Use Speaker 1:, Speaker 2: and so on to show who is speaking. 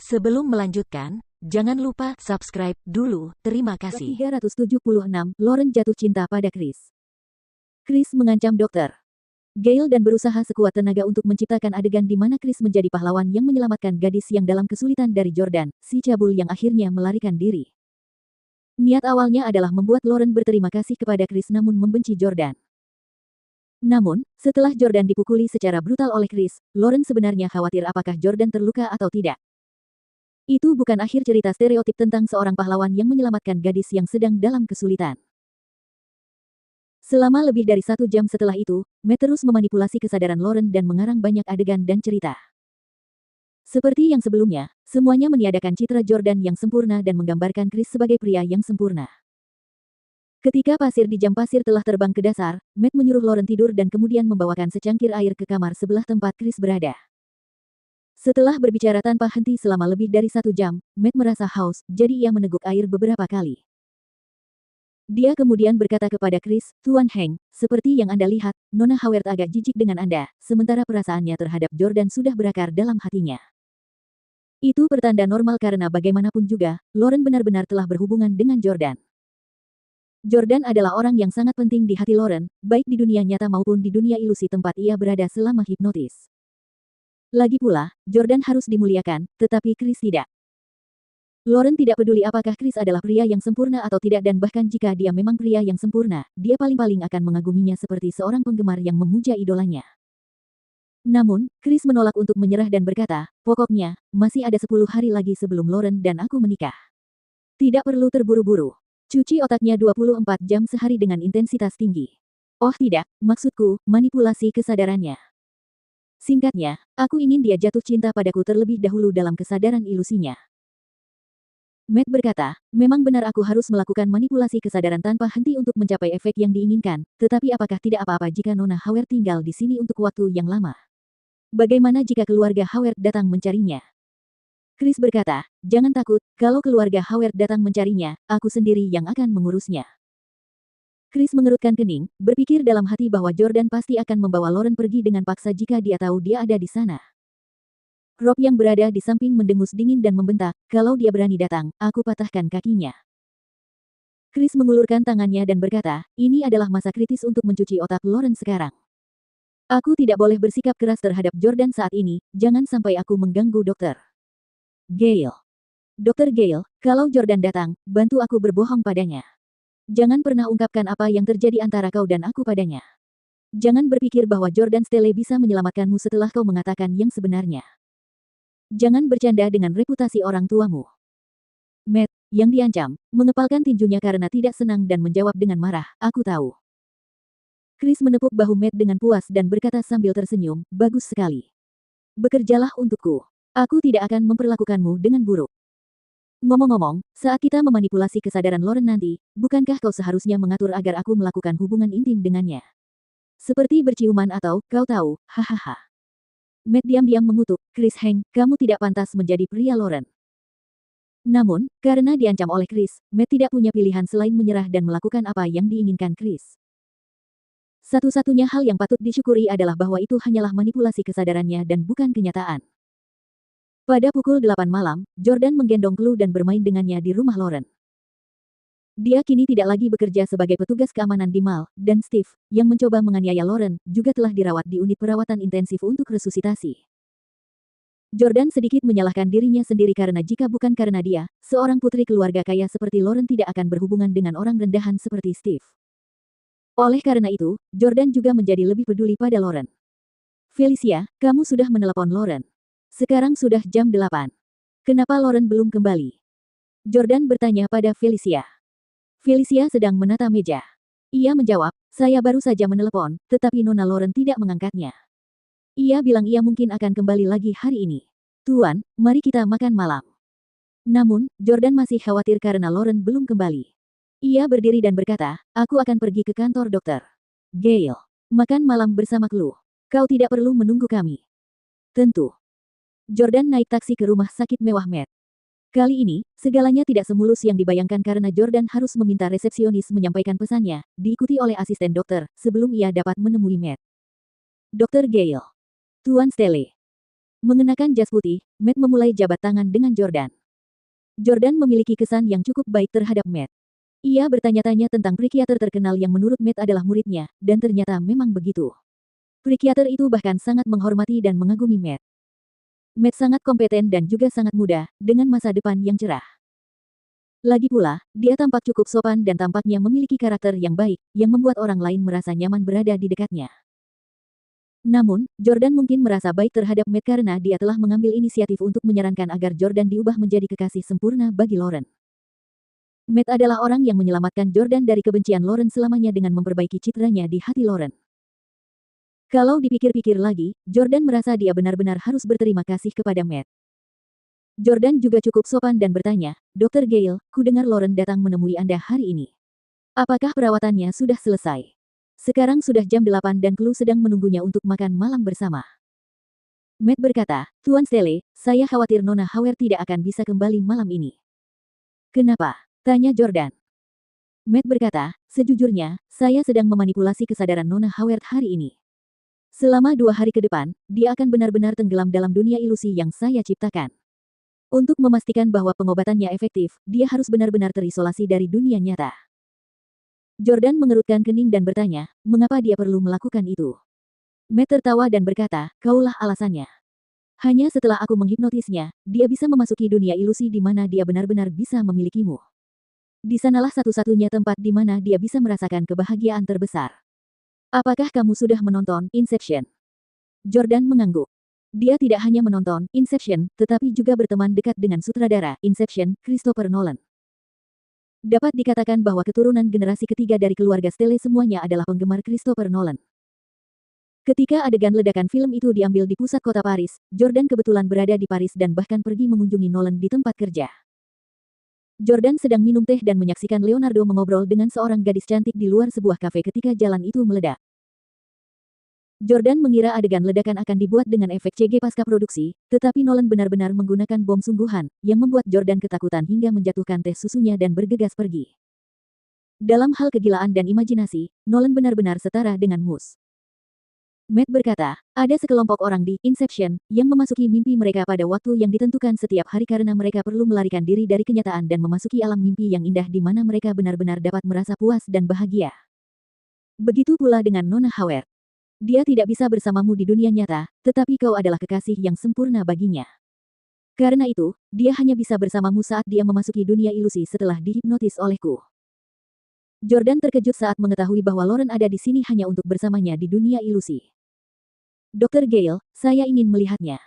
Speaker 1: Sebelum melanjutkan, jangan lupa subscribe dulu. Terima kasih.
Speaker 2: 376, Lauren jatuh cinta pada Chris. Chris mengancam dokter Gale dan berusaha sekuat tenaga untuk menciptakan adegan di mana Chris menjadi pahlawan yang menyelamatkan gadis yang dalam kesulitan dari Jordan, si cabul yang akhirnya melarikan diri. Niat awalnya adalah membuat Lauren berterima kasih kepada Chris namun membenci Jordan. Namun, setelah Jordan dipukuli secara brutal oleh Chris, Lauren sebenarnya khawatir apakah Jordan terluka atau tidak. Itu bukan akhir cerita stereotip tentang seorang pahlawan yang menyelamatkan gadis yang sedang dalam kesulitan. Selama lebih dari 1 jam setelah itu, Matt terus memanipulasi kesadaran Lauren dan mengarang banyak adegan dan cerita. Seperti yang sebelumnya, semuanya meniadakan citra Jordan yang sempurna dan menggambarkan Chris sebagai pria yang sempurna. Ketika pasir di jam pasir telah terbang ke dasar, Matt menyuruh Lauren tidur dan kemudian membawakan secangkir air ke kamar sebelah tempat Chris berada. Setelah berbicara tanpa henti selama lebih dari 1 jam, Matt merasa haus, jadi ia meneguk air beberapa kali. Dia kemudian berkata kepada Chris, "Tuan Hank, seperti yang Anda lihat, Nona Howard agak jijik dengan Anda, sementara perasaannya terhadap Jordan sudah berakar dalam hatinya. Itu pertanda normal karena bagaimanapun juga, Lauren benar-benar telah berhubungan dengan Jordan. Jordan adalah orang yang sangat penting di hati Lauren, baik di dunia nyata maupun di dunia ilusi tempat ia berada selama hipnotis. Lagi pula, Jordan harus dimuliakan, tetapi Chris tidak. Lauren tidak peduli apakah Chris adalah pria yang sempurna atau tidak dan bahkan jika dia memang pria yang sempurna, dia paling-paling akan mengaguminya seperti seorang penggemar yang memuja idolanya. Namun, Chris menolak untuk menyerah dan berkata, pokoknya, masih ada 10 hari lagi sebelum Lauren dan aku menikah. Tidak perlu terburu-buru. Cuci otaknya 24 jam sehari dengan intensitas tinggi. Oh tidak, maksudku, manipulasi kesadarannya. Singkatnya, aku ingin dia jatuh cinta padaku terlebih dahulu dalam kesadaran ilusinya. Matt berkata, memang benar aku harus melakukan manipulasi kesadaran tanpa henti untuk mencapai efek yang diinginkan, tetapi apakah tidak apa-apa jika Nona Howard tinggal di sini untuk waktu yang lama? Bagaimana jika keluarga Howard datang mencarinya? Chris berkata, jangan takut, kalau keluarga Howard datang mencarinya, aku sendiri yang akan mengurusnya. Chris mengerutkan kening, berpikir dalam hati bahwa Jordan pasti akan membawa Lauren pergi dengan paksa jika dia tahu dia ada di sana. Rob yang berada di samping mendengus dingin dan membentak, kalau dia berani datang, aku patahkan kakinya. Chris mengulurkan tangannya dan berkata, ini adalah masa kritis untuk mencuci otak Lauren sekarang. Aku tidak boleh bersikap keras terhadap Jordan saat ini, jangan sampai aku mengganggu dokter. Gale. Dokter Gale, kalau Jordan datang, bantu aku berbohong padanya. Jangan pernah ungkapkan apa yang terjadi antara kau dan aku padanya. Jangan berpikir bahwa Jordan Stele bisa menyelamatkanmu setelah kau mengatakan yang sebenarnya. Jangan bercanda dengan reputasi orang tuamu. Matt, yang diancam, mengepalkan tinjunya karena tidak senang dan menjawab dengan marah, aku tahu. Chris menepuk bahu Matt dengan puas dan berkata sambil tersenyum, bagus sekali. Bekerjalah untukku. Aku tidak akan memperlakukanmu dengan buruk. Ngomong-ngomong, saat kita memanipulasi kesadaran Lauren nanti, bukankah kau seharusnya mengatur agar aku melakukan hubungan intim dengannya? Seperti berciuman atau, kau tahu, hahaha. Matt diam-diam mengutuk, Chris Hank, kamu tidak pantas menjadi pria Lauren. Namun, karena diancam oleh Chris, Matt tidak punya pilihan selain menyerah dan melakukan apa yang diinginkan Chris. Satu-satunya hal yang patut disyukuri adalah bahwa itu hanyalah manipulasi kesadarannya dan bukan kenyataan. Pada pukul 8 malam, Jordan menggendong Chloe dan bermain dengannya di rumah Lauren. Dia kini tidak lagi bekerja sebagai petugas keamanan di mall, dan Steve, yang mencoba menganiaya Lauren, juga telah dirawat di unit perawatan intensif untuk resusitasi. Jordan sedikit menyalahkan dirinya sendiri karena jika bukan karena dia, seorang putri keluarga kaya seperti Lauren tidak akan berhubungan dengan orang rendahan seperti Steve. Oleh karena itu, Jordan juga menjadi lebih peduli pada Lauren. Felicia, kamu sudah menelepon Lauren. Sekarang sudah jam 8. Kenapa Lauren belum kembali? Jordan bertanya pada Felicia. Felicia sedang menata meja. Ia menjawab, saya baru saja menelepon, tetapi Nona Lauren tidak mengangkatnya. Ia bilang ia mungkin akan kembali lagi hari ini. Tuan, mari kita makan malam. Namun, Jordan masih khawatir karena Lauren belum kembali. Ia berdiri dan berkata, aku akan pergi ke kantor dokter. Gale, makan malam bersama Chloe. Kau tidak perlu menunggu kami. Tentu. Jordan naik taksi ke rumah sakit mewah Matt. Kali ini, segalanya tidak semulus yang dibayangkan karena Jordan harus meminta resepsionis menyampaikan pesannya, diikuti oleh asisten dokter, sebelum ia dapat menemui Matt. Dr. Gale. Tuan Stele. Mengenakan jas putih, Matt memulai jabat tangan dengan Jordan. Jordan memiliki kesan yang cukup baik terhadap Matt. Ia bertanya-tanya tentang psikiater terkenal yang menurut Matt adalah muridnya, dan ternyata memang begitu. Psikiater itu bahkan sangat menghormati dan mengagumi Matt. Matt sangat kompeten dan juga sangat muda, dengan masa depan yang cerah. Lagi pula, dia tampak cukup sopan dan tampaknya memiliki karakter yang baik, yang membuat orang lain merasa nyaman berada di dekatnya. Namun, Jordan mungkin merasa baik terhadap Matt karena dia telah mengambil inisiatif untuk menyarankan agar Jordan diubah menjadi kekasih sempurna bagi Lauren. Matt adalah orang yang menyelamatkan Jordan dari kebencian Lauren selamanya dengan memperbaiki citranya di hati Lauren. Kalau dipikir-pikir lagi, Jordan merasa dia benar-benar harus berterima kasih kepada Matt. Jordan juga cukup sopan dan bertanya, Dr. Gale, ku dengar Lauren datang menemui Anda hari ini. Apakah perawatannya sudah selesai? Sekarang sudah jam 8 dan Chloe sedang menunggunya untuk makan malam bersama. Matt berkata, Tuan Stelle, saya khawatir Nona Howard tidak akan bisa kembali malam ini. Kenapa? Tanya Jordan. Matt berkata, sejujurnya, saya sedang memanipulasi kesadaran Nona Howard hari ini. Selama 2 hari ke depan, dia akan benar-benar tenggelam dalam dunia ilusi yang saya ciptakan. Untuk memastikan bahwa pengobatannya efektif, dia harus benar-benar terisolasi dari dunia nyata. Jordan mengerutkan kening dan bertanya, mengapa dia perlu melakukan itu? Matt tertawa dan berkata, kaulah alasannya. Hanya setelah aku menghipnotisnya, dia bisa memasuki dunia ilusi di mana dia benar-benar bisa memilikimu. Di sanalah satu-satunya tempat di mana dia bisa merasakan kebahagiaan terbesar. Apakah kamu sudah menonton Inception? Jordan mengangguk. Dia tidak hanya menonton Inception, tetapi juga berteman dekat dengan sutradara Inception, Christopher Nolan. Dapat dikatakan bahwa keturunan generasi ketiga dari keluarga Stelle semuanya adalah penggemar Christopher Nolan. Ketika adegan ledakan film itu diambil di pusat kota Paris, Jordan kebetulan berada di Paris dan bahkan pergi mengunjungi Nolan di tempat kerja. Jordan sedang minum teh dan menyaksikan Leonardo mengobrol dengan seorang gadis cantik di luar sebuah kafe ketika jalan itu meledak. Jordan mengira adegan ledakan akan dibuat dengan efek CG pasca produksi, tetapi Nolan benar-benar menggunakan bom sungguhan, yang membuat Jordan ketakutan hingga menjatuhkan teh susunya dan bergegas pergi. Dalam hal kegilaan dan imajinasi, Nolan benar-benar setara dengan Mus. Matt berkata, ada sekelompok orang di Inception yang memasuki mimpi mereka pada waktu yang ditentukan setiap hari karena mereka perlu melarikan diri dari kenyataan dan memasuki alam mimpi yang indah di mana mereka benar-benar dapat merasa puas dan bahagia. Begitu pula dengan Nona Howard. Dia tidak bisa bersamamu di dunia nyata, tetapi kau adalah kekasih yang sempurna baginya. Karena itu, dia hanya bisa bersamamu saat dia memasuki dunia ilusi setelah dihipnotis olehku. Jordan terkejut saat mengetahui bahwa Lauren ada di sini hanya untuk bersamanya di dunia ilusi. Dr. Gale, saya ingin melihatnya.